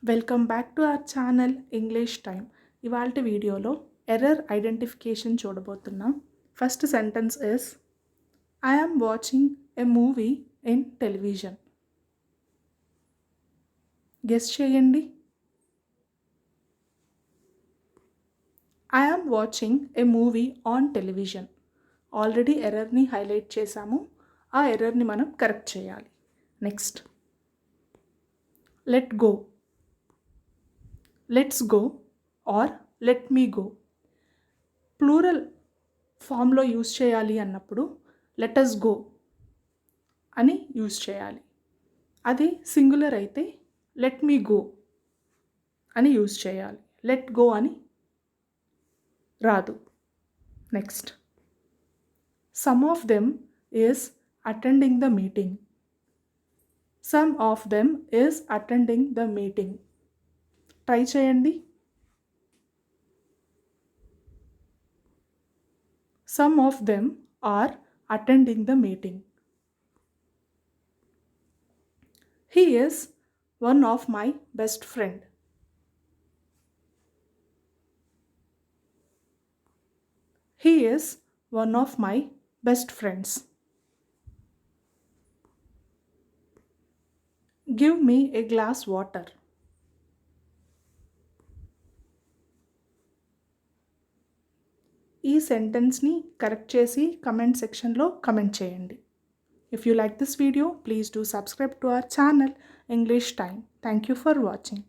Welcome back to our channel English time. ఇవాల్టి వీడియోలో error identification చూడబోతున్నాం. First sentence is I am watching a movie in television. Guess చేయండి. I am watching a movie on television. Already ఎర్రర్ని highlight చేశాము. ఆ ఎర్రర్ని మనం correct చేయాలి. Next let go. Let's go or let me go. Plural ఫామ్లో use చేయాలి అన్నప్పుడు లెటస్ గో అని యూస్ చేయాలి. అది సింగులర్ అయితే లెట్ మీ గో అని యూస్ చేయాలి. లెట్ గో అని రాదు. Next some of them is attending the meeting. Some of them is attending the meeting. Try చేయండి. Some of them are attending the meeting. He is one of my best friend. He is one of my best friends. Give me a glass water. ఈ సెంటెన్స్ని correct చేసి comment సెక్షన్లో comment చేయండి. If you like this video, please do subscribe to our channel English Time. Thank you for watching.